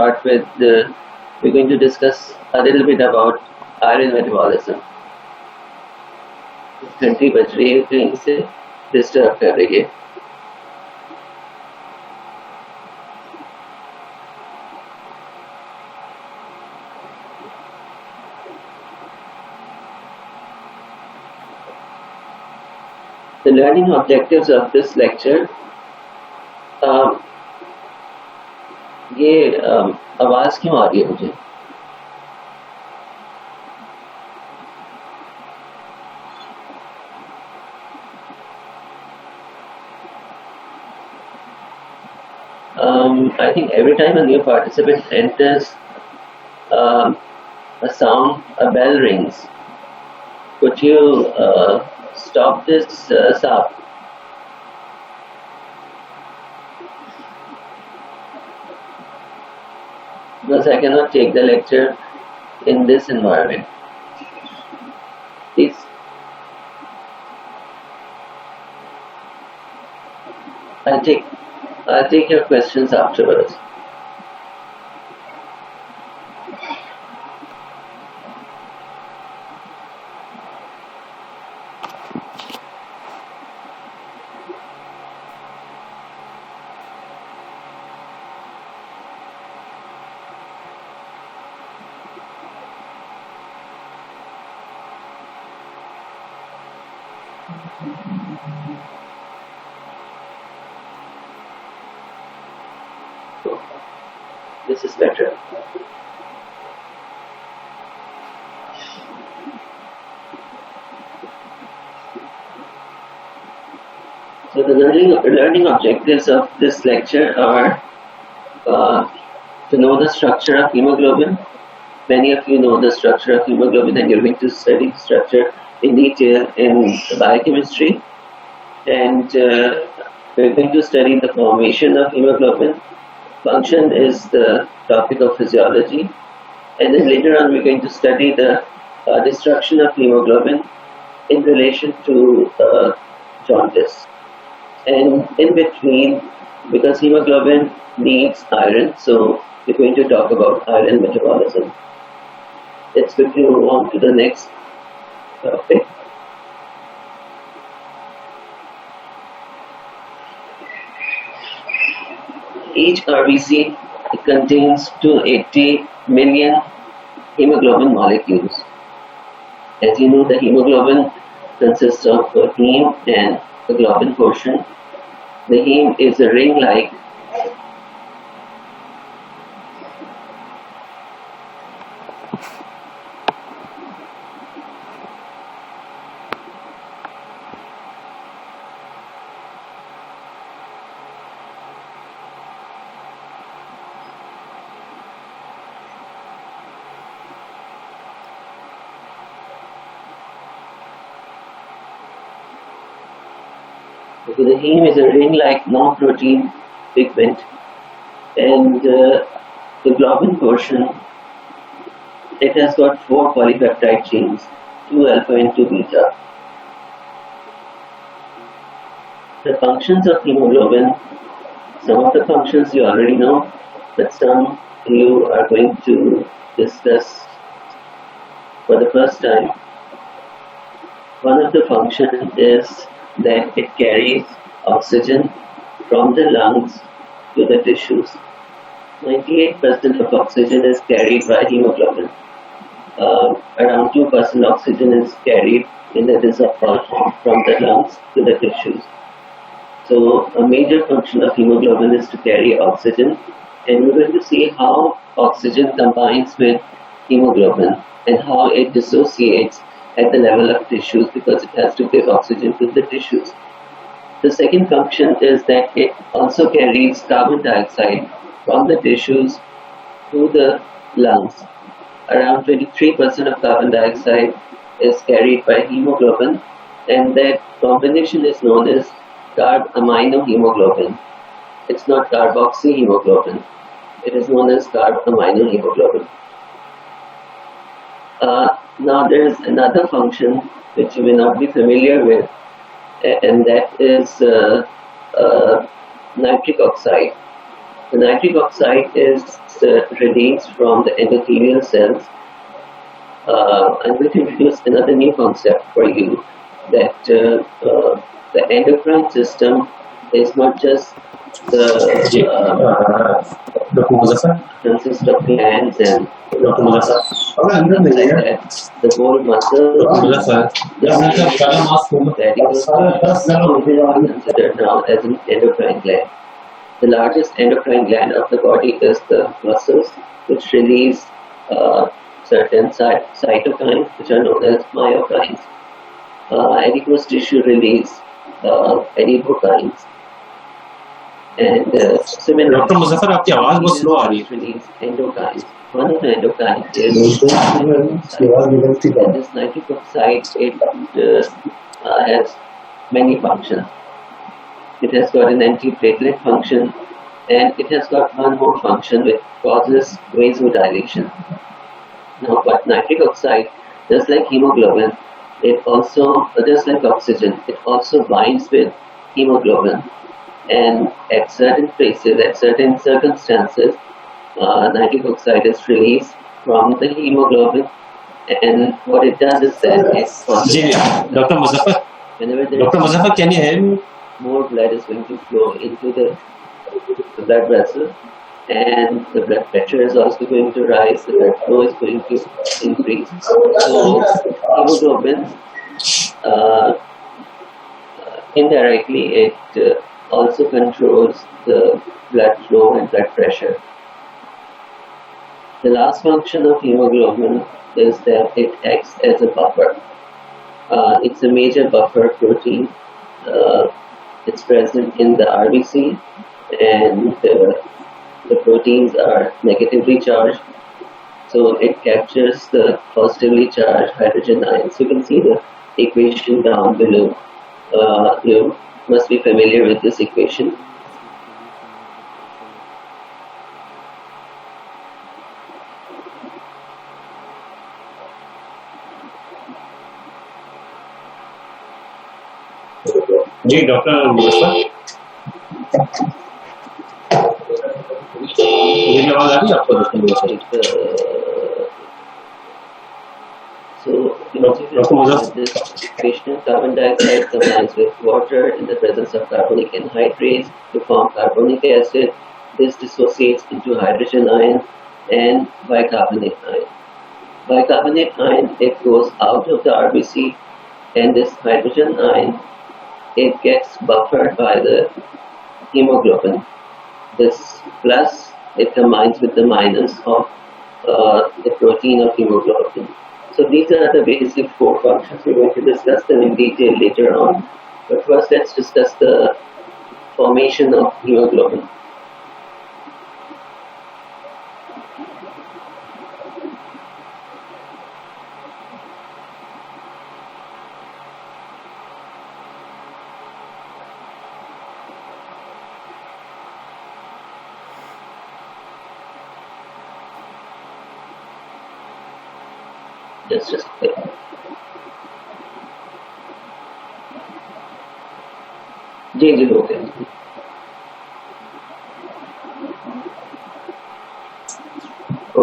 start with we're going to discuss a little bit about iron metabolism. घंटी बज रही है कहीं से डिस्टर्ब कर रही है. The learning objectives of this lecture. ये आवाज क्यों आ रही है मुझे? I think every time a new participant enters, a bell rings. Could you stop this sound? Because I cannot take the lecture in this environment. Please. I'll take your questions afterwards. This is better. So the learning objectives of this lecture are to know the structure of hemoglobin. Many of you know the structure of hemoglobin, and you're going to study structure in detail in biochemistry. And we're going to study the formation of hemoglobin. Function is the topic of physiology, and then later on we're going to study the destruction of hemoglobin in relation to jaundice. And in between, because hemoglobin needs iron, so we're going to talk about iron metabolism. Let's quickly move on to the next topic. Each RBC contains 280 million hemoglobin molecules. As you know, the hemoglobin consists of a heme and a globin portion. The heme is a ring-like So the heme is a ring-like non-protein pigment, and the globin portion, it has got 4 polypeptide chains, 2 alpha and 2 beta. The functions of hemoglobin, some of the functions you already know, but some you are going to discuss for the first time. One of the functions is that it carries oxygen from the lungs to the tissues. 98% of oxygen is carried by hemoglobin. Around 2% oxygen is carried in the dissolved form from the lungs to the tissues. So a major function of hemoglobin is to carry oxygen, and we're going to see how oxygen combines with hemoglobin and how it dissociates at the level of tissues, because it has to give oxygen to the tissues. The second function is that it also carries carbon dioxide from the tissues to the lungs. Around 23% of carbon dioxide is carried by hemoglobin, and that combination is known as carb-amino-hemoglobin. It's not carboxyhemoglobin. It is known as carb-amino-hemoglobin. Now there is another function which you may not be familiar with, and that is nitric oxide. The nitric oxide is released from the endothelial cells. I'm going to introduce another new concept for you, that the endocrine system is not just the consists of glands and the whole muscle that is considered now as an endocrine gland. The largest endocrine gland of the body is the muscles, which release certain cytokines, which are known as myokines. Adipose tissue release adipokines. And similarly, doctor Muzaffar आपकी आवाज बहुत slow आ रही है. Release endokines. One of the endokines is this nitric oxide. It has many functions. It has got an antiplatelet function, and it has got one more function which causes vasodilation. Now, but nitric oxide, just like hemoglobin, it also, just like oxygen, it also binds with hemoglobin. And at certain places, at certain circumstances, nitric oxide is released from the hemoglobin, and what it does is that it जी doctor Muzaffar whenever there doctor Muzaffar can you hear me? more blood is going to flow into the blood vessel, and the blood pressure is also going to rise, the blood flow is going to increase. So hemoglobin, indirectly, it also controls the blood flow and blood pressure. The last function of hemoglobin is that it acts as a buffer. It's a major buffer protein. It's present in the RBC, and the proteins are negatively charged, so it captures the positively charged hydrogen ions. You can see the equation down below. You must be familiar with this equation. जी doctor Muzaffar मेरी आवाज आ रही है आपको doctor Muzaffar? So, this equation, carbon dioxide combines with water in the presence of carbonic anhydrase to form carbonic acid. This dissociates into hydrogen ion and bicarbonate ion. Bicarbonate ion, it goes out of the RBC, and this hydrogen ion, it gets buffered by the hemoglobin. This plus, it combines with the minus of the protein of hemoglobin. So these are the basic four functions. We're going to discuss them in detail later on. But first, let's discuss the formation of hemoglobin. Just click. जी हो गया.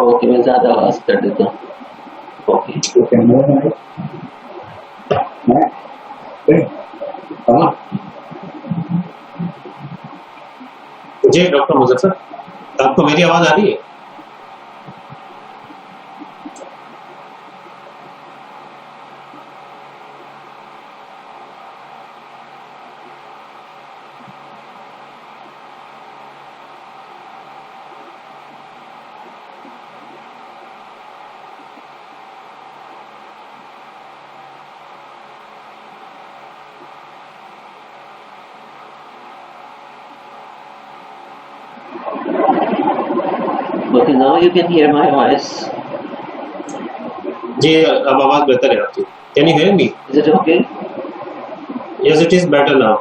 Okay, मैं ज़्यादा आवाज़ कर देता हूँ. Okay. जी doctor Muzaffar आपको मेरी आवाज आ रही है? Okay, now you can hear my voice. जी अब आवाज बेहतर है आपकी. Can you hear me? Is it okay? Yes, it is better now.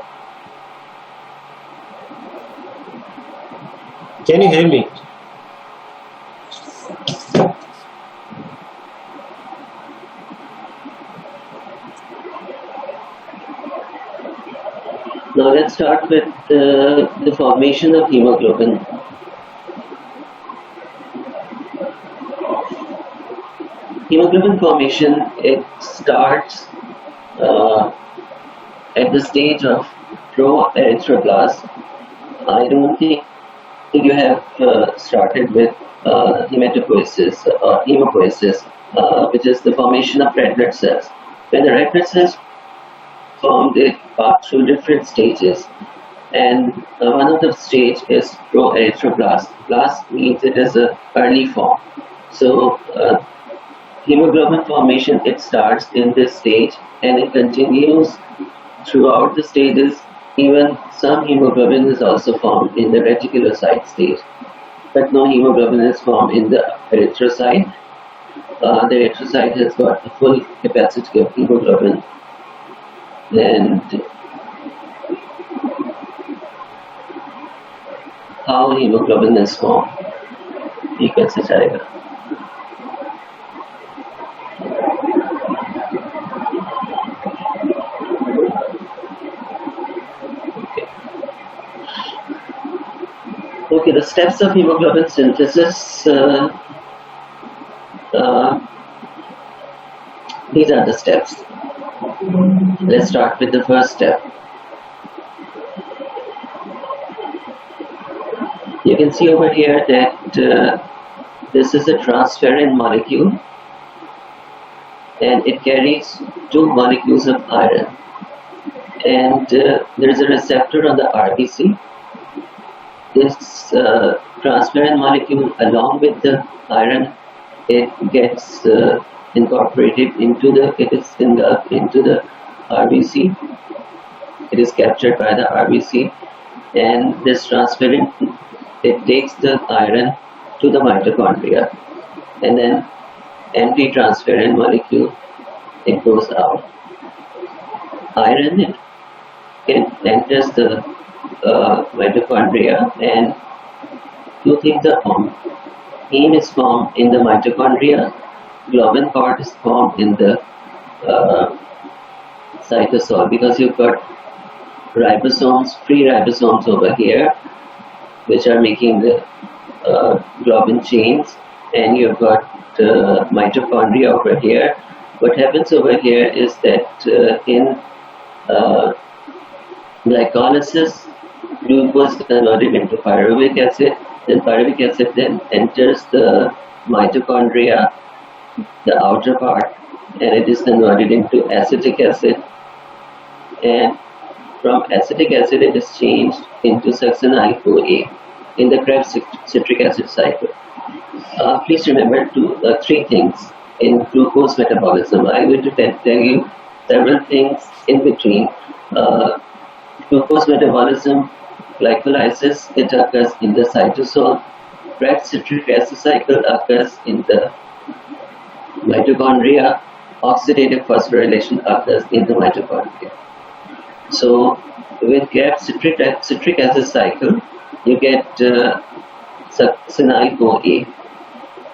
Can you hear me? Now let's start with the formation of hemoglobin. Hemoglobin formation, it starts at the stage of pro-erythroblast. I don't think you have started with hematopoiesis or hemopoiesis, which is the formation of red blood cells. When the red blood cells form, they pass through different stages, and one of the stage is pro-erythroblast. Blast means it is an early form. So hemoglobin formation, it starts in this stage and it continues throughout the stages. Even some hemoglobin is also formed in the reticulocyte stage, but no hemoglobin is formed in the erythrocyte. The erythrocyte has got a full capacity of hemoglobin, and how hemoglobin is formed, ये कैसे जाएगा? Okay, the steps of hemoglobin synthesis, these are the steps. Let's start with the first step. You can see over here that this is a transferrin molecule and it carries 2 molecules of iron, and there is a receptor on the RBC. This transferrin molecule, along with the iron, it gets incorporated into the RBC. It is captured by the RBC, and this transferrin, it takes the iron to the mitochondria, and then anti-transferrin molecule, it goes out. Iron, it enters the mitochondria, and 2 things are formed. Heme is formed in the mitochondria, globin part is formed in the cytosol, because you've got ribosomes, free ribosomes over here, which are making the globin chains, and you've got mitochondria over here. What happens over here is that in glycolysis, glucose is converted into pyruvic acid, then pyruvic acid then enters the mitochondria, the outer part, and it is converted into acetic acid, and from acetic acid it is changed into succinyl-CoA in the Krebs citric acid cycle. Please remember 3 things in glucose metabolism. I'm going to tell you several things in between. Glucose metabolism, glycolysis, it occurs in the cytosol. Krebs citric acid cycle occurs in the mitochondria. Oxidative phosphorylation occurs in the mitochondria. So with Krebs citric acid cycle, you get succinyl-CoA.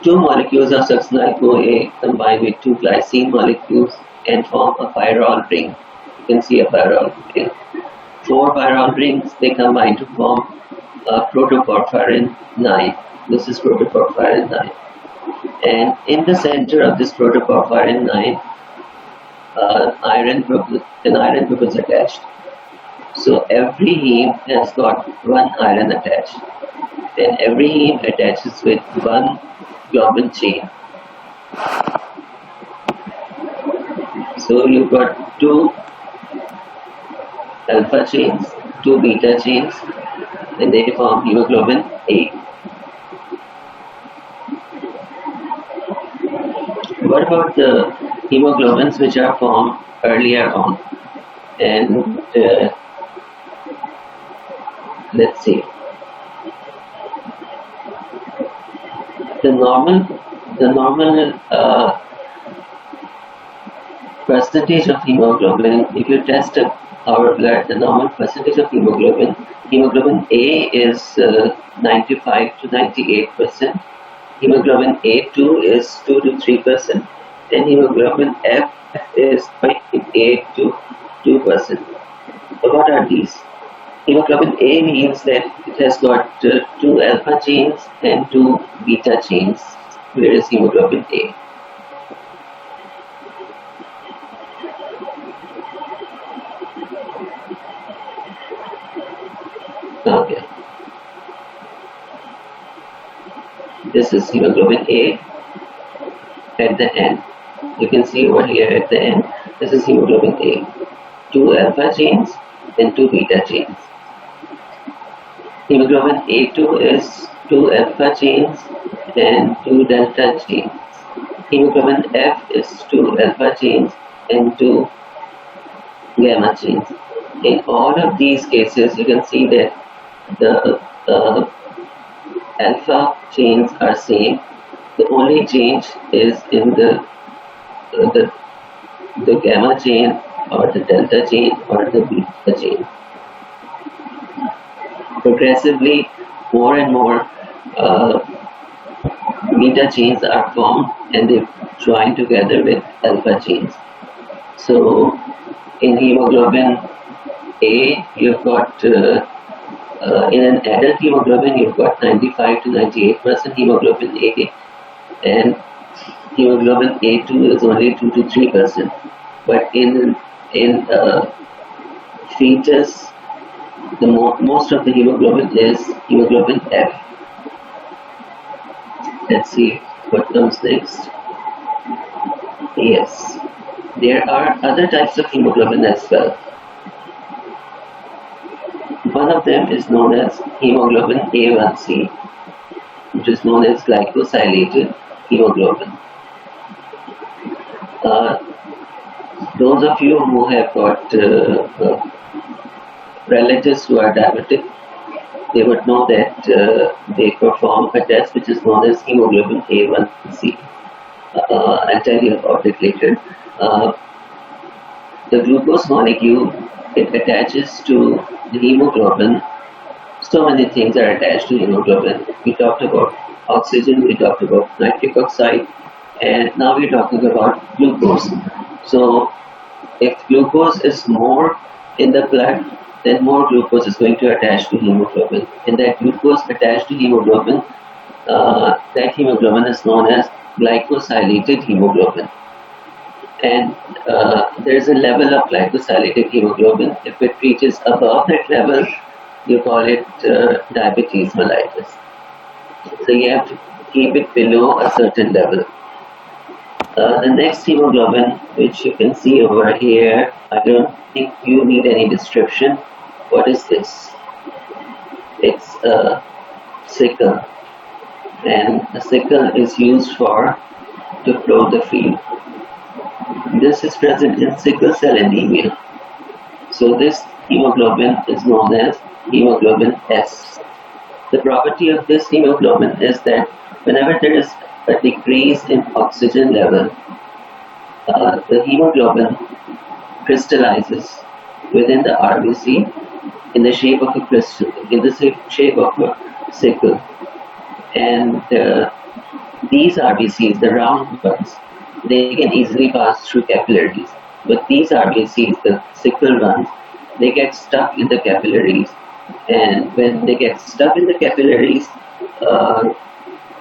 2 molecules of succinyl-CoA combine with 2 glycine molecules and form a pyrrole ring. You can see a pyrrole ring. 4 pyrrole rings, they combine to form protoporphyrin 9. This is protoporphyrin 9. And in the center of this protoporphyrin 9, an iron group is attached. So every heme has got 1 iron attached. Then every heme attaches with 1 globin chain. So you've got 2 alpha chains, 2 beta chains, and they form hemoglobin A. What about the hemoglobins which are formed earlier on? And let's see. The normal percentage of hemoglobin, if you test our blood, the normal percentage of hemoglobin A is 95 to 98%. Hemoglobin A2 is 2 to 3%, and hemoglobin F is 0.8 to 2%. What are these? Hemoglobin A means that it has got 2 alpha chains and 2 beta chains. Where is hemoglobin A? This is hemoglobin A at the end. You can see over here at the end, this is hemoglobin A. 2 alpha genes and 2 beta genes. Hemoglobin A2 is 2 alpha genes and 2 delta genes. Hemoglobin F is 2 alpha genes and 2 gamma genes. In all of these cases, you can see that the alpha genes are same. The only change is in the gamma gene or the delta gene or the beta gene. Progressively, more and more beta genes are formed and they join together with alpha genes. So in hemoglobin A, you've got in an adult hemoglobin, you've got 95 to 98% hemoglobin A, and hemoglobin A2 is only 2 to 3%. But in fetus, most of the hemoglobin is hemoglobin F. Let's see what comes next. Yes, there are other types of hemoglobin as well. One of them is known as hemoglobin A1C, which is known as glycosylated hemoglobin. Those of you who have got relatives who are diabetic, they would know that they perform a test which is known as hemoglobin A1C. I'll tell you about it later. The glucose molecule, it attaches to the hemoglobin. So many things are attached to hemoglobin. We talked about oxygen, we talked about nitric oxide, and now we're talking about glucose. So if glucose is more in the blood, then more glucose is going to attach to hemoglobin. And that glucose attached to hemoglobin, that hemoglobin is known as glycosylated hemoglobin. And there is a level of glycosylated hemoglobin. If it reaches above that level, you call it diabetes mellitus. So you have to keep it below a certain level. The next hemoglobin, which you can see over here, I don't think you need any description. What is this? It's a sickle, and a sickle is used to plow the field. This is present in sickle cell anemia. So this hemoglobin is known as hemoglobin S. The property of this hemoglobin is that whenever there is a decrease in oxygen level, the hemoglobin crystallizes within the RBC in the shape of a crystal, in the shape of a sickle. And these RBCs, the round ones, they can easily pass through capillaries. But these RBCs, the sickle ones, they get stuck in the capillaries. And when they get stuck in the capillaries, the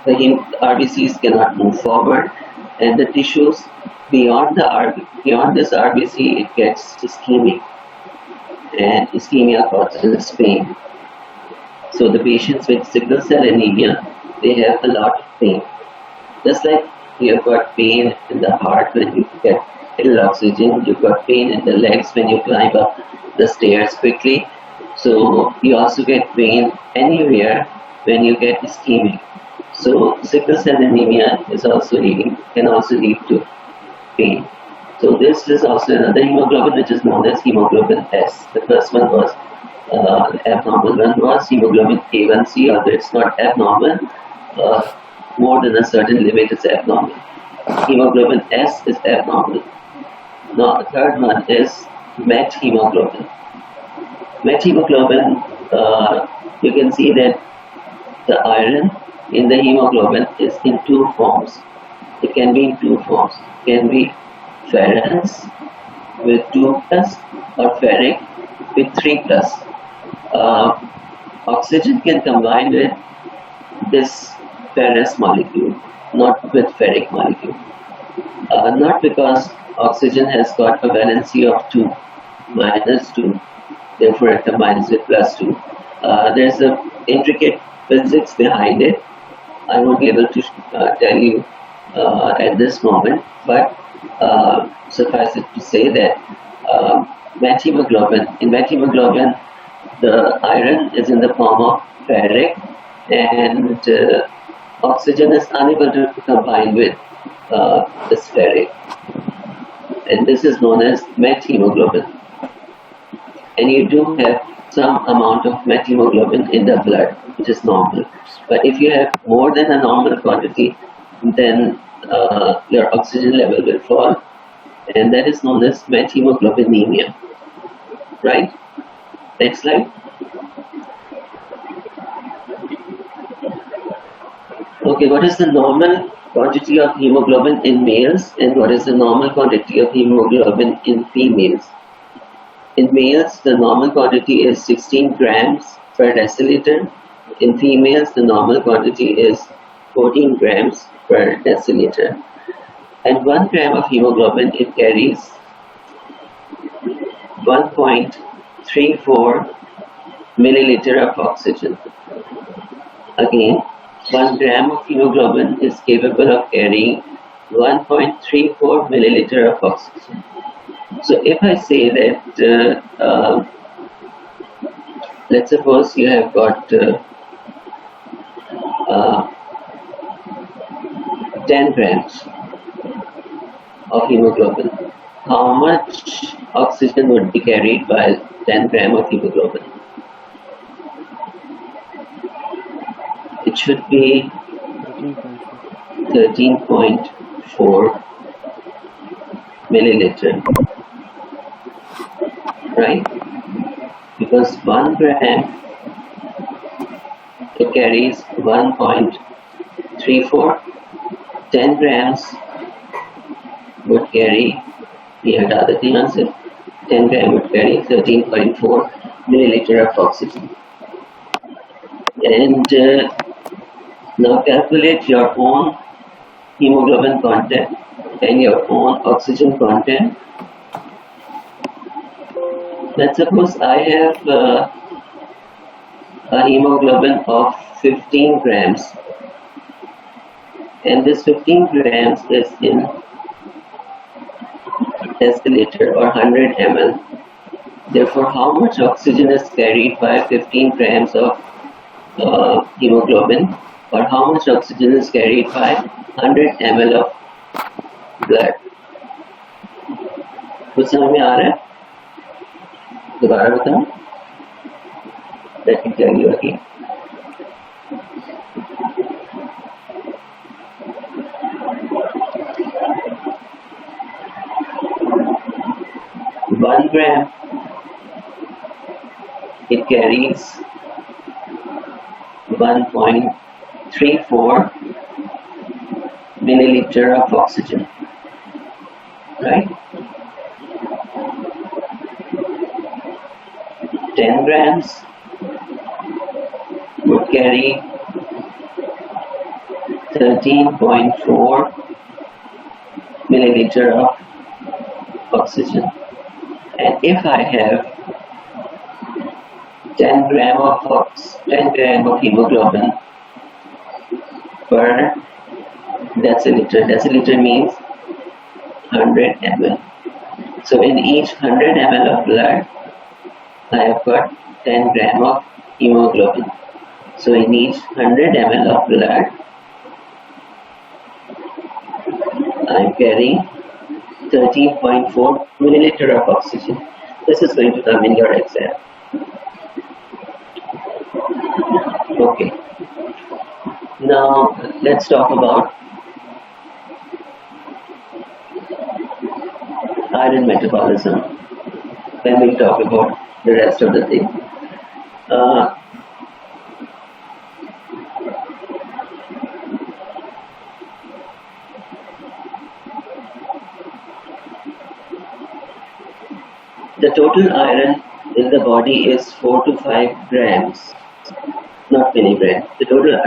RBCs cannot move forward, and the tissues beyond this RBC, it gets ischemic, and ischemia causes pain. So the patients with sickle cell anemia, they have a lot of pain. Just like you have got pain in the heart when you get little oxygen, you've got pain in the legs when you climb up the stairs quickly. So you also get pain anywhere when you get ischemic. So sickle cell anemia can also lead to pain. So this is also another hemoglobin which is known as hemoglobin S. The first one was abnormal one was hemoglobin A1C, although it's not abnormal. More than a certain limit is abnormal. Hemoglobin S is abnormal. Now the third one is methemoglobin. Methemoglobin, you can see that the iron in the hemoglobin is in two forms. It can be in two forms. It can be ferrous with 2+ or ferric with 3+. Oxygen can combine with this ferrous molecule, not with ferric molecule. Not because oxygen has got a valency of 2, -2, therefore it combines with +2. There's an intricate physics behind it. I won't be able to tell you at this moment, but suffice it to say that in methemoglobin, the iron is in the form of ferric, and oxygen is unable to combine with this ferric, and this is known as methemoglobin. And you do have some amount of methemoglobin in the blood, which is normal. But if you have more than a normal quantity, then your oxygen level will fall, and that is known as methemoglobinemia. Right? Next slide. Okay, what is the normal quantity of hemoglobin in males, and what is the normal quantity of hemoglobin in females? In males, the normal quantity is 16 grams per deciliter. In females, the normal quantity is 14 grams per deciliter. And 1 gram of hemoglobin, it carries 1.34 milliliter of oxygen. Again, 1 gram of hemoglobin is capable of carrying 1.34 milliliter of oxygen. So if I say that, let's suppose you have got 10 grams of hemoglobin, how much oxygen would be carried by 10 gram of hemoglobin? It should be 13.4 milliliter. Right? Because 1 gram, it carries 1.34. 10 grams would carry, we had other thing answer, 10 gram would carry 13.4 milliliter of oxygen. And now calculate your own hemoglobin content and your own oxygen content. Let's suppose I have a hemoglobin of 15 grams, and this 15 grams is in deciliter or 100 ml. Therefore, how much oxygen is carried by 15 grams of hemoglobin, or how much oxygen is carried by 100 ml of blood? कुछ समझ में आ रहा है? दोबारा बताओ. Let me tell you again. One gram, it carries 1.34 milliliter of oxygen, right? 10 grams would carry 13.4 milliliter of oxygen. And if I have 10 gram of hemoglobin per deciliter. Deciliter means 100 ml. So in each 100 ml of blood, I have got 10 gram of hemoglobin. So in each 100 ml of blood, I am carrying 13.4 milliliter of oxygen. This is going to come in your exam. Okay. Now let's talk about iron metabolism. Then we'll talk about the rest of the thing. The total iron in the body is 4 to 5 grams, not milligrams. The total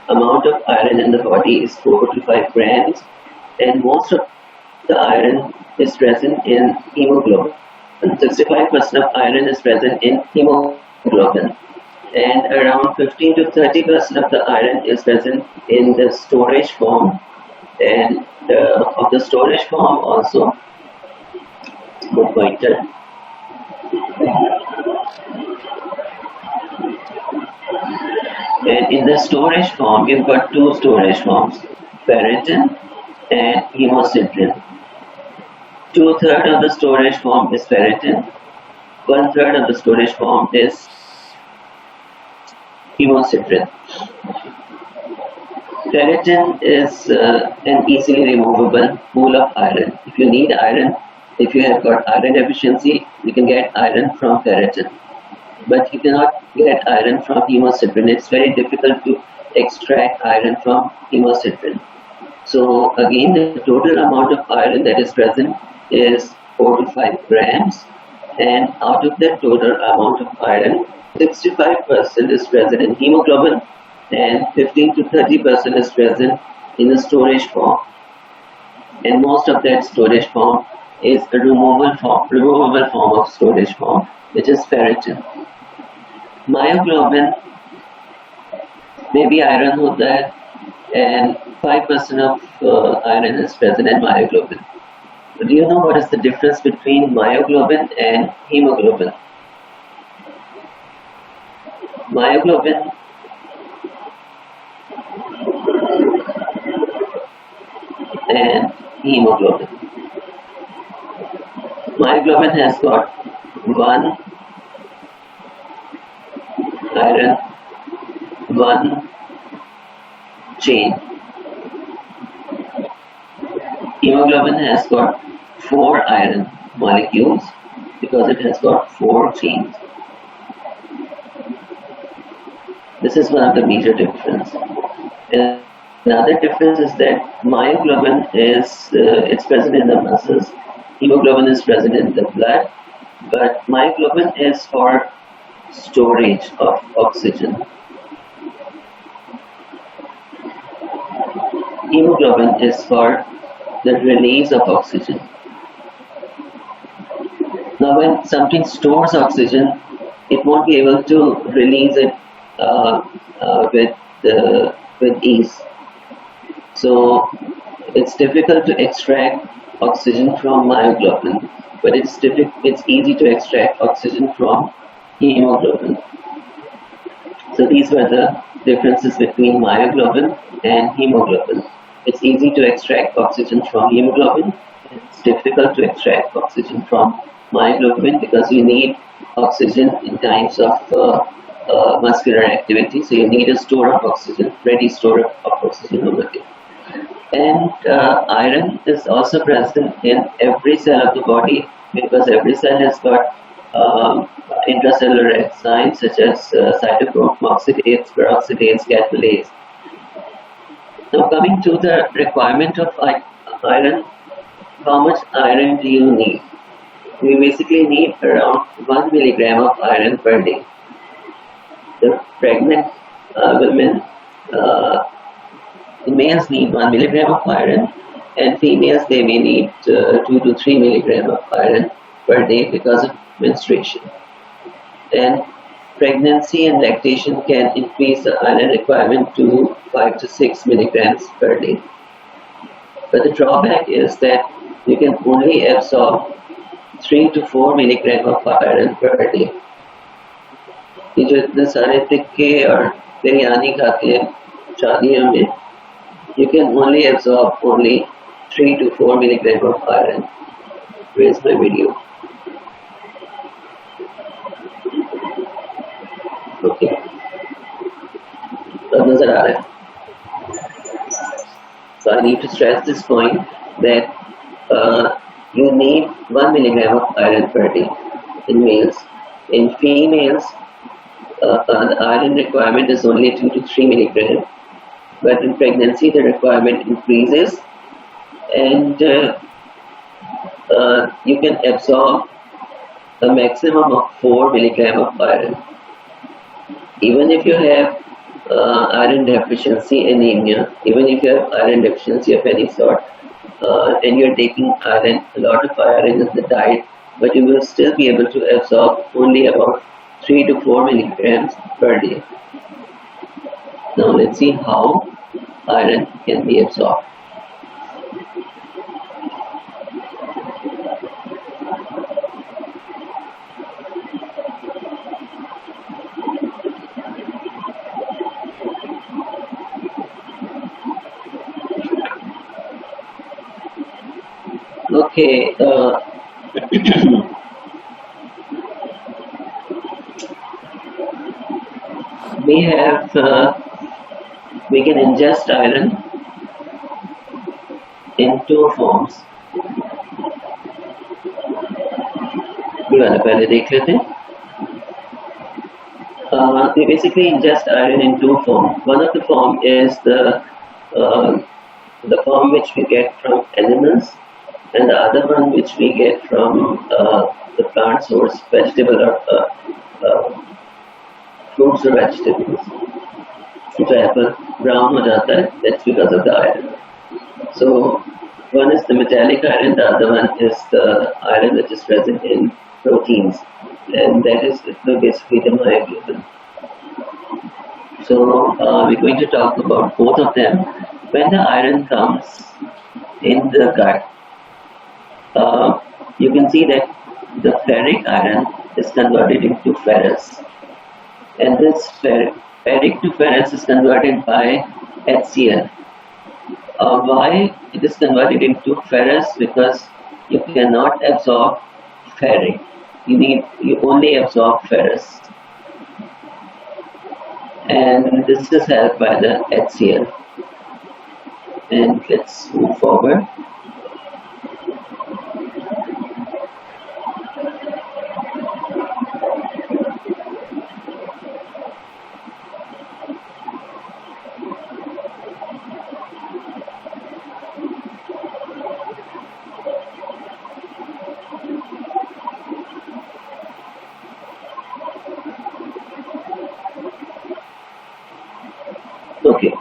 amount of iron in the body is 4 to 5 grams, and most of the iron is present in hemoglobin. 65% of iron is present in hemoglobin, and around 15 to 30% of the iron is present in the storage form, and of the storage form also good pointer. And in the storage form, you've got two storage forms, ferritin and hemocitrin. 2/3 of the storage form is ferritin, 1/3 of the storage form is hemocitrin. Ferritin is an easily removable pool of iron. If you need iron, if you have got iron deficiency, you can get iron from ferritin. But you cannot get iron from hemocitrin. It's very difficult to extract iron from hemocitrin. So again, the total amount of iron that is present is 4 to 5 grams, and out of that total amount of iron, 65% is present in hemoglobin and 15 to 30% is present in the storage form. And most of that storage form is a removable form of storage form, which is ferritin. Myoglobin may be iron hota hai, and 5% of iron is present in myoglobin. Do you know what is the difference between myoglobin and hemoglobin? Myoglobin and hemoglobin. Myoglobin has got one iron, one chain. Hemoglobin has got 4 iron molecules because it has got 4 chains. This is one of the major differences. And another difference is that myoglobin is it's present in the muscles, hemoglobin is present in the blood, but myoglobin is for storage of oxygen. Hemoglobin is for the release of oxygen. Now when something stores oxygen, it won't be able to release it with ease. So it's difficult to extract oxygen from myoglobin, but it's easy to extract oxygen from hemoglobin. So these were the differences between myoglobin and hemoglobin. It's easy to extract oxygen from hemoglobin. It's difficult to extract oxygen from myoglobin because you need oxygen in times of muscular activity. So you need a store of oxygen, ready store of oxygen over there. And iron is also present in every cell of the body because every cell has got intracellular enzymes such as cytochrome, oxidase, peroxidase, catalase. Now coming to the requirement of iron, how much iron do you need? We basically need around 1 milligram of iron per day. The pregnant women, the males need 1 milligram of iron, and females they may need 2 to 3 milligram of iron per day because of menstruation. And pregnancy and lactation can increase the iron requirement to 5 to 6 milligrams per day. But the drawback is that you can only absorb 3 to 4 milligram of iron per day. ये जो इतने सारे टिक्के और बिरयानी खाते हैं शादियों में, you can only absorb only 3 to 4 milligram of iron. Where's my video? Okay. अब नजर आ रहा है. So I need to stress this point that you need 1 milligram of iron per day in males. In females, the iron requirement is only 2 to 3 milligram, but in pregnancy the requirement increases, and you can absorb a maximum of 4 milligram of iron. Even if you have iron deficiency anemia, even if you have iron deficiency of any sort, and you're taking iron, a lot of iron in the diet, but you will still be able to absorb only about 3 to 4 milligrams per day. Now let's see how iron can be absorbed. Okay, we can ingest iron in two forms. ये वाला पहले देख लेते हैं. We basically ingest iron in two forms. One of the form is the form which we get from animals, and the other one which we get from the plant source, vegetable or fruits or vegetables. So apple brown हो जाता है, that's because of the iron. So one is the metallic iron, the other one is the iron that is present in proteins, and that is basically the myoglobin. So we're going to talk about both of them. When the iron comes in the gut, you can see that the ferric iron is converted into ferrous, and this ferric to ferrous is converted by HCl. Why it is converted into ferrous? Because you cannot absorb ferric. You only absorb ferrous, and this is helped by the HCl. And let's move forward. Okay.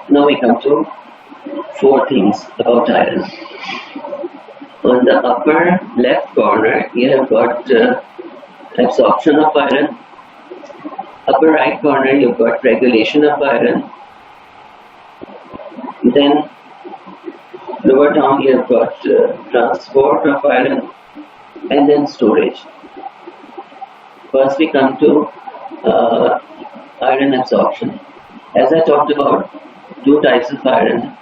Now we come to four things about iron. On the upper left corner, you have got absorption of iron. Upper right corner, you've got regulation of iron. Then lower down, you have got transport of iron, and then storage. First, we come to iron absorption. As I talked about, two types of iron.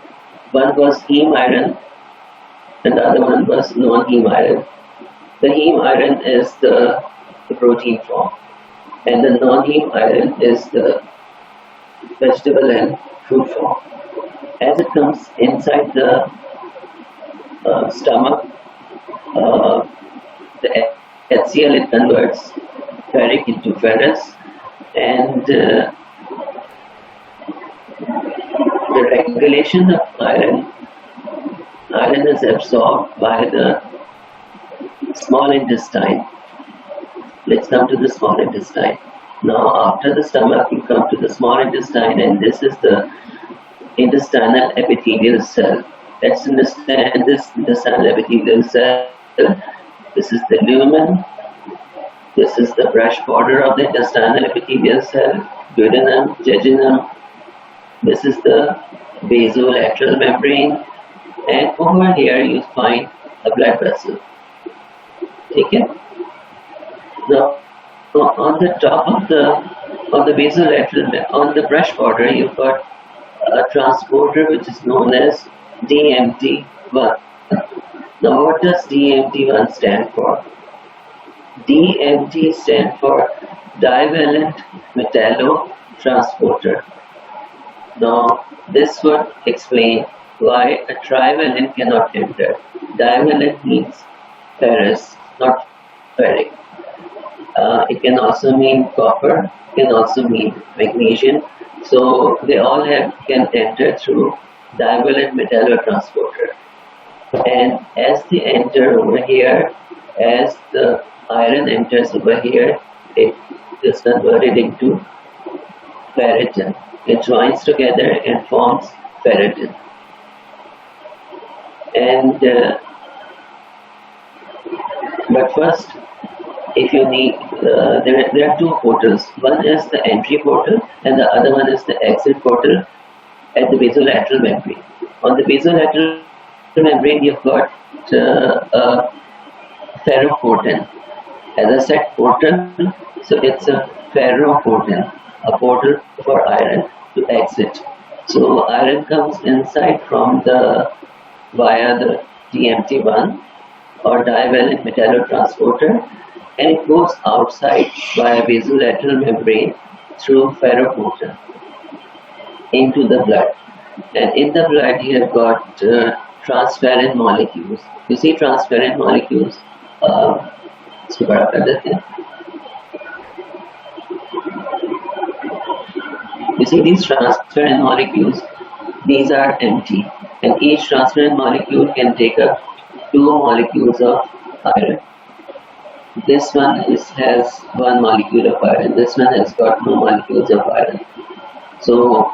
One was heme iron and the other one was non-heme iron. The heme iron is the protein form, and the non-heme iron is the vegetable and fruit form. As it comes inside the stomach, the HCl, it converts ferric into ferrous, and the regulation of iron is absorbed by the small intestine. Let's come to the small intestine. Now after the stomach, you come to the small intestine, and this is the intestinal epithelial cell. Let's understand this intestinal epithelial cell. This is the lumen. This is the brush border of the intestinal epithelial cell, duodenum, jejunum. This is the basolateral membrane, and over here you find a blood vessel. Okay. Now, on the top of the basolateral, on the brush border, you've got a transporter which is known as DMT1. Now, what does DMT1 stand for? DMT stands for divalent metallotransporter. Now, this would explain why a trivalent cannot enter. Divalent means ferrous, not ferric. It can also mean copper, can also mean magnesium. So they all can enter through divalent metallotransporter. And as they enter over here, as the iron enters over here, it is converted into ferritin. It joins together and forms ferritin. And but first, if you need, there are two portals. One is the entry portal and the other one is the exit portal at the basolateral membrane. On the basolateral membrane, you've got a ferroportin. As I said, portal, so it's a ferroportin, a portal for iron to exit. So iron comes inside from via the DMT1 or divalent metallotransporter, and it goes outside via basolateral membrane through ferroportin into the blood. And in the blood you have got transparent molecules. You see transparent molecules. इसको बड़ा कर देते हैं. You see these transparent molecules, these are empty, and each transparent molecule can take up 2 molecules of iron. This one has 1 molecule of iron, this one has got no molecules of iron. So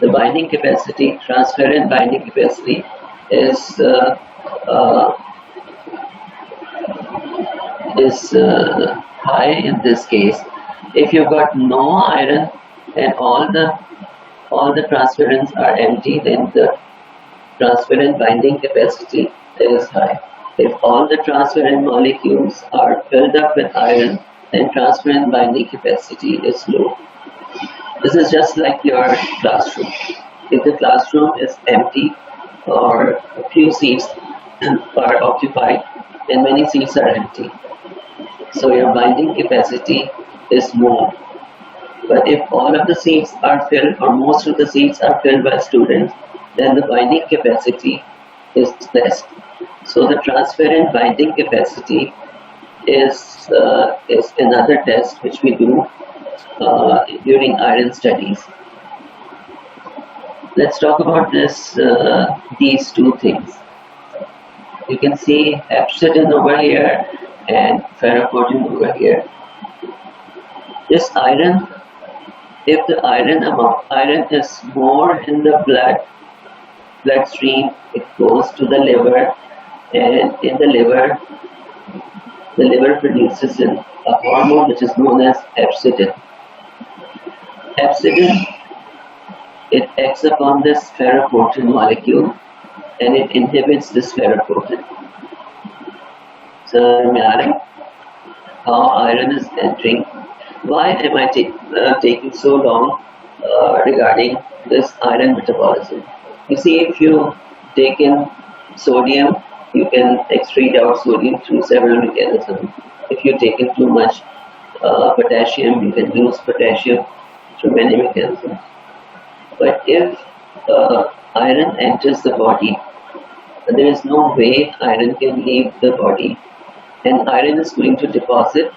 the binding capacity, transparent binding capacity is high in this case. If you've got no iron and all the transparents are empty, then the transparent binding capacity is high. If all the transparent molecules are filled up with iron, then transparent binding capacity is low. This is just like your classroom. If the classroom is empty or a few seats are occupied and many seats are empty, so your binding capacity is more. But if all of the seats are filled or most of the seats are filled by students, then the binding capacity is less. So the transparent binding capacity is another test which we do during iron studies. Let's talk about these two things. You can see hepcidin over here and ferroportin over here. This iron, if the iron is more in the bloodstream, it goes to the liver, and in the liver produces a hormone which is known as hepcidin. Hepcidin, it acts upon this ferroportin molecule and it inhibits this ferroportin. So, how iron is entering. Why am I taking so long regarding this iron metabolism? You see, if you take in sodium, you can excrete out sodium through several mechanisms. If you take in too much potassium, you can lose potassium through many mechanisms. But if iron enters the body, there is no way iron can leave the body, and iron is going to deposit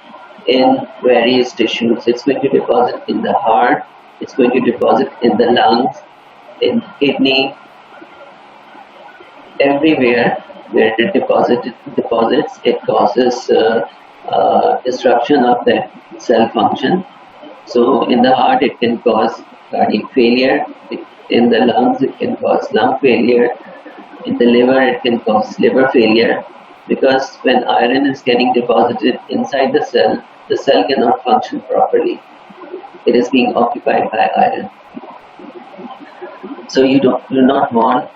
in various tissues. It's going to deposit in the heart, it's going to deposit in the lungs, in the kidney, everywhere where it deposits, it causes disruption of the cell function. So in the heart it can cause cardiac failure, in the lungs it can cause lung failure, in the liver it can cause liver failure, because when iron is getting deposited inside the cell cannot function properly. It is being occupied by iron. So you do not want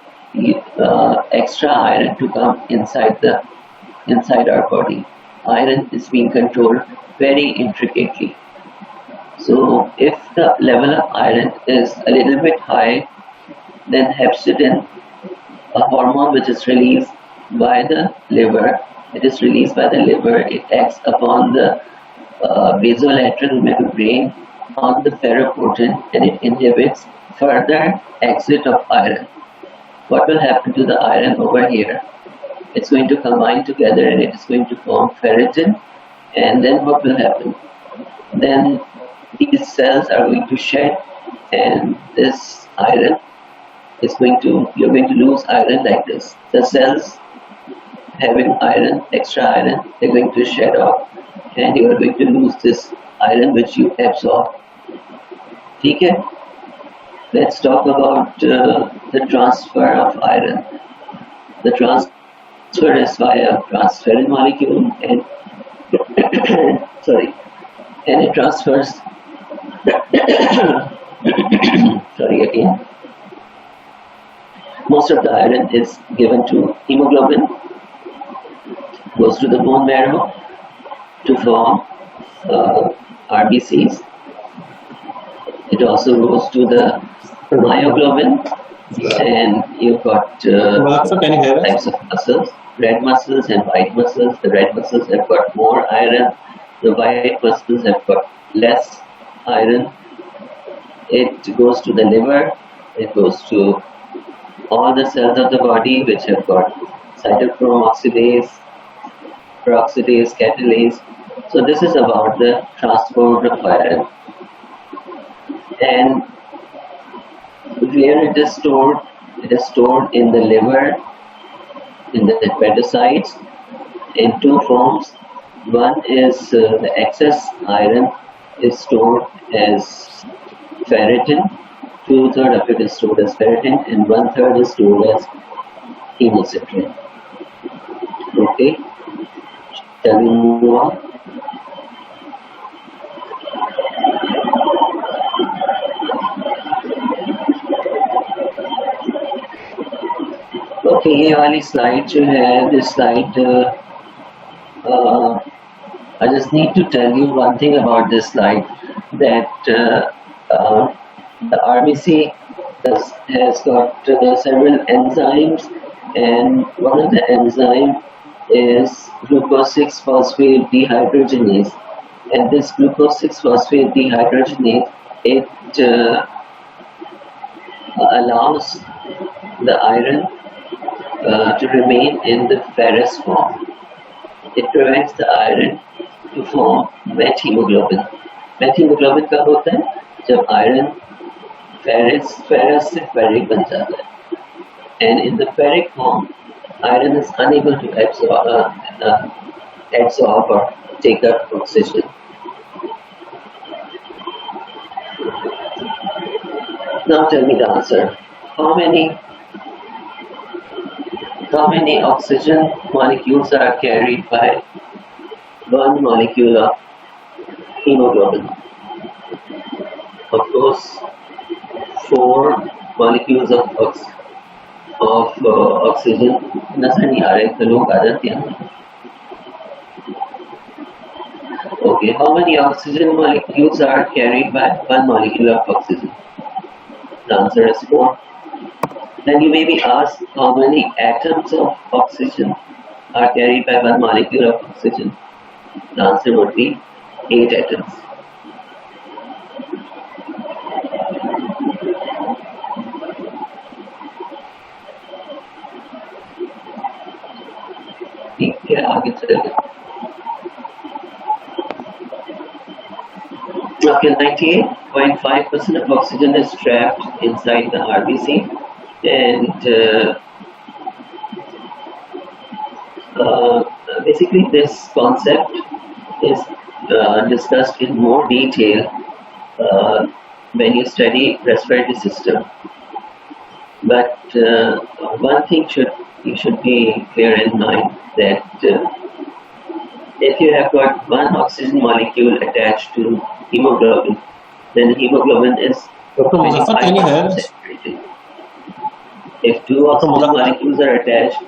extra iron to come inside our body. Iron is being controlled very intricately. So if the level of iron is a little bit high, then hepcidin, a hormone which is released by the liver, it acts upon the basolateral membrane on the ferroportin and it inhibits further exit of iron. What will happen to the iron over here? It's going to combine together and it is going to form ferritin, and then what will happen? Then these cells are going to shed, and this iron is you're going to lose iron like this. The cells having iron, extra iron, they're going to shed off, and you are going to lose this iron which you absorb. Okay? Let's talk about the transfer of iron. The transfer is via transferrin molecule, and sorry, and it transfers sorry again. Most of the iron is given to hemoglobin, goes to the bone marrow to form RBCs. It also goes to the myoglobin, and you've got types of muscles, red muscles and white muscles. The red muscles have got more iron, the white muscles have got less iron. It goes to the liver, it goes to all the cells of the body which have got cytochrome oxidase, peroxidase, catalase. So this is about the transport of iron. And where it is stored in the liver, in the hepatocytes, in two forms. One is the excess iron is stored as ferritin. 2/3 of it is stored as ferritin, and 1/3 is stored as hemocitrin. Okay, shall we move on? Okay, ये वाली slide जो है, this slide, I just need to tell you one thing about this slide, that the RBC has got several enzymes, and one of the enzymes is glucose 6-phosphate dehydrogenase, and this glucose 6-phosphate dehydrogenase, it allows the iron to remain in the ferrous form. It prevents the iron to form methemoglobin. methemoglobin कब होता है? जब iron ferrous से ferric बन जाता है. And in the ferric form, iron is unable to absorb or take up oxygen. Now tell me the answer. How many oxygen molecules are carried by one molecule of hemoglobin? Of course, 4 molecules of oxygen. नजर नहीं आ रहे तो लोग आ जाते हैं. Okay, how many oxygen molecules are carried by one molecule of oxygen? The answer is 4. Then you may be asked how many atoms of oxygen are carried by one molecule of oxygen. The answer would be 8 atoms. ठीक है, आगे चलेंगे. Okay, 98.5% of oxygen is trapped inside the RBC, and basically this concept is discussed in more detail when you study respiratory system. But one thing you should be clear in mind, that if you have got one oxygen molecule attached to hemoglobin, then hemoglobin is saturated. If 2 oxygen molecules are attached,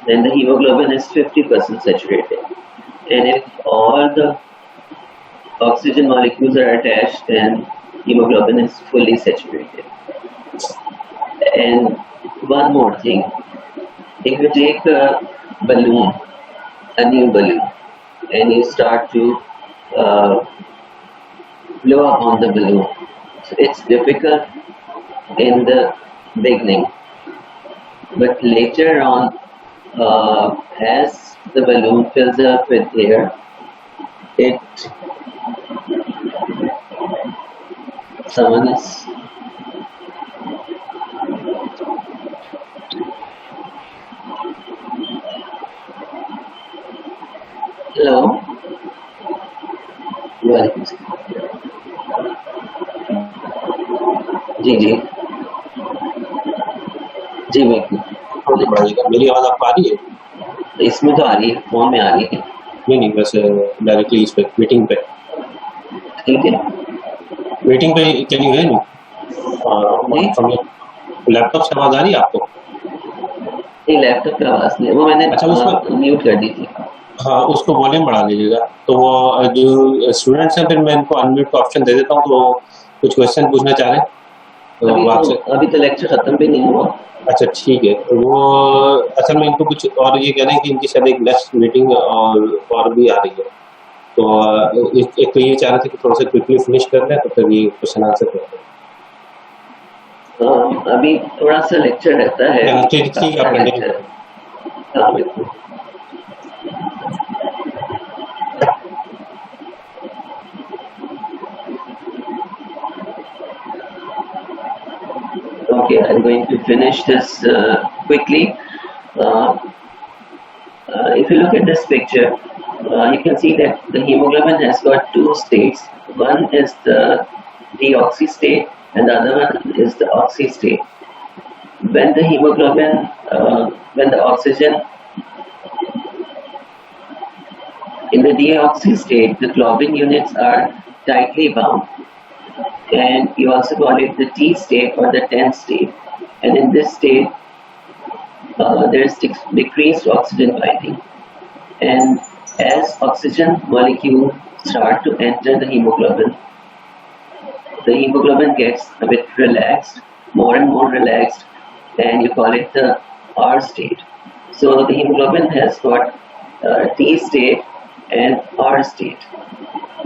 then the hemoglobin is 50% saturated. And if all the oxygen molecules are attached, then hemoglobin is fully saturated. And one more thing, if you take a balloon, a new balloon, and you start to blow up on the balloon, so it's difficult in the beginning, but later on, as the balloon fills up with air, someone is hello. वालेकुम जी जी जी मेरी आवाज आपको आ रही है? इसमें तो आ रही है, फोन में आ रही है. नहीं वैसे डायरेक्टली इस पे मीटिंग पे ठीक है can you hear me from laptop से आवाज आ रही है आपको? नहीं, लैपटॉप की आवाज नहीं, वो मैंने अच्छा, उसको म्यूट कर दी थी। हाँ, उसको वॉल्यूम बढ़ा लीजिएगा। तो वो जो स्टूडेंट्स हैं फिर मैं इनको अनम्यूट का ऑप्शन दे देता हूँ, तो कुछ क्वेश्चन पूछना चाह रहे हैं तो आपसे। अभी तो लेक्चर खत्म भी नहीं हुआ। अच्छा ठीक है, वो असल में इनको कुछ और ये कह रहे हैं कि इनकी शायद एक नेक्स्ट मीटिंग और भी आ रही है, तो एक तो ये चाह रहे थे कि थोड़ा सा क्विकली फिनिश कर लें तो फिर ये क्वेश्चन आंसर करते हैं। अभी थोड़ा सा लेक्चर रहता है। ठीक आप कंटिन्यू। हाँ बिल्कुल। Okay, I'm going to finish this quickly. If you look at this picture, you can see that the hemoglobin has got two states. One is the deoxy state and the other one is the oxy state. When the hemoglobin, when the oxygen in the deoxy state, the globin units are tightly bound, and you also call it the T state or the 10 state. And in this state, there is decreased oxygen binding, and as oxygen molecules start to enter the hemoglobin gets a bit relaxed, more and more relaxed, and you call it the R state. So the hemoglobin has got T state and R state.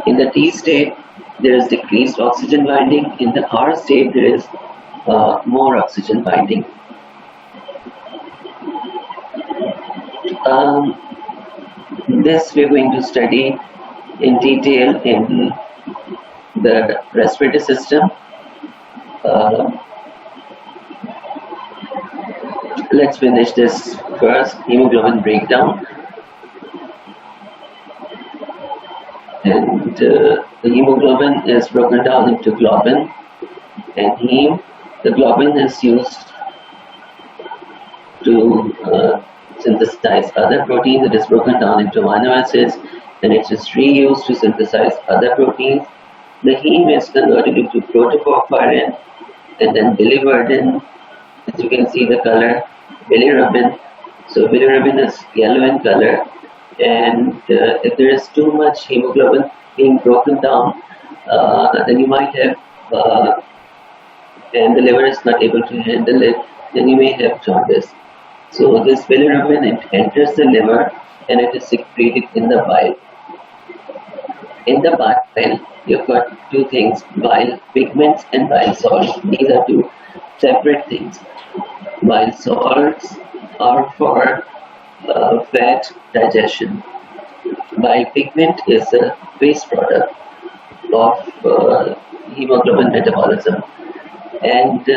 In the T state, there is decreased oxygen binding. In the R state, there is more oxygen binding. This we're going to study in detail in the respiratory system. Let's finish this first, hemoglobin breakdown. And the hemoglobin is broken down into globin and heme. The globin is used to synthesize other proteins. It is broken down into amino acids and it is reused to synthesize other proteins. The heme is converted into protoporphyrin and then biliverdin. As you can see the color, bilirubin. So bilirubin is yellow in color, and if there is too much hemoglobin being broken down, then you might have, and the liver is not able to handle it, then you may have jaundice. So this bilirubin, it enters the liver and it is secreted in the bile. In the bile, you've got two things, bile pigments and bile salts. These are two separate things. Bile salts are for fat digestion. Bile pigment is a waste product of hemoglobin metabolism. And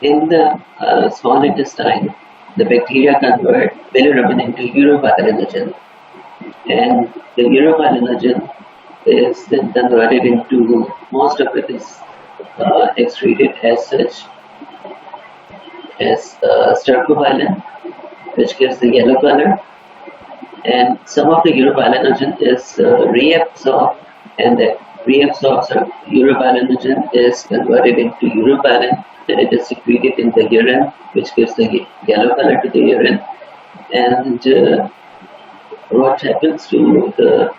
in the small intestine, the bacteria convert bilirubin into urobilinogen. And the urobilinogen is then converted into, most of it is excreted as such as stercobilin, which gives the yellow color, and some of the urobilinogen is reabsorbed, and that reabsorbed urobilinogen is converted into urobilin, and it is secreted in the urine, which gives the yellow color to the urine. And what happens to the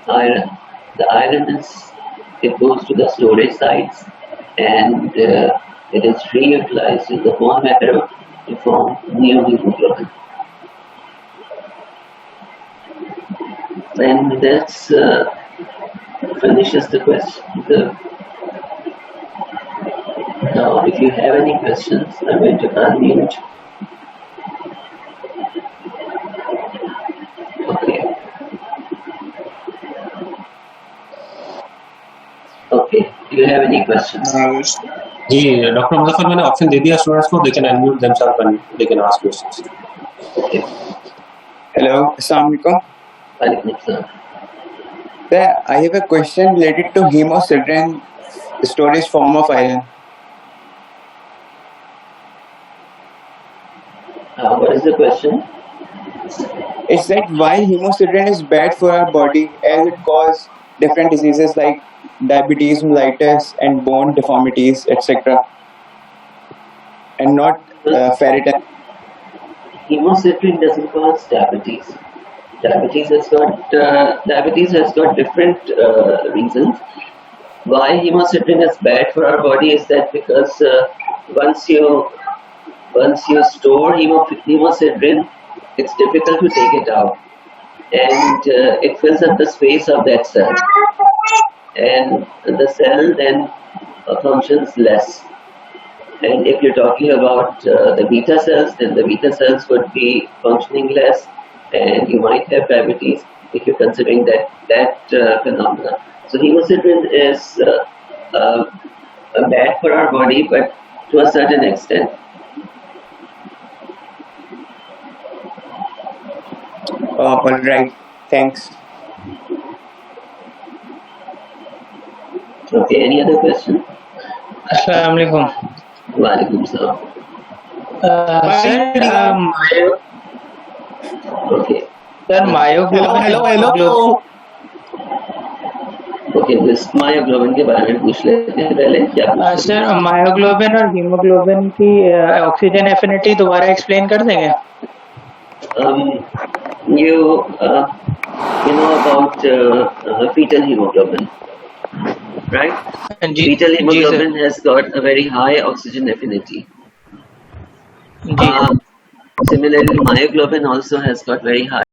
iron? The iron is, it goes to the storage sites, and it is reutilized in the bone marrow to form new hemoglobin. And that finishes the question. Now, if you have any questions, I'm going to unmute. Okay. Okay. Do you have any questions? जी doctor Muzaffar, मैंने option दे दिया students को, they can unmute themselves and they can ask questions. Okay. Hello, Assalamualaikum. Walaikum assalam. Sir, I have a question related to hemocysteine storage form of iron. What is the question? is that why hemosiderin is bad for our body, as it causes different diseases like diabetes mellitus and bone deformities, etc., and not ferritin. Hemosiderin doesn't cause diabetes. Diabetes has got different reasons. Why hemosiderin is bad for our body is that because once you store hemosiderin, it's difficult to take it out, and it fills up the space of that cell, and the cell then functions less. And if you're talking about the beta cells, then the beta cells would be functioning less, and you might have diabetes if you're considering that phenomena. So hemosiderin is bad for our body, but to a certain extent. All right, thanks. Okay, any other question? Assalamualaikum. Walaikum salam. Sir, Okay. sir, myoglobin. hello. Okay, this myoglobin के बारे में पूछ लेते हैं पहले क्या पूछ रहे सर मायोग्लोबिन और हीमोग्लोबिन की ऑक्सीजन एफिनिटी दोबारा एक्सप्लेन कर देंगे? You know about fetal hemoglobin, right? Fetal hemoglobin has got a very high oxygen affinity. Similarly, myoglobin also has got very high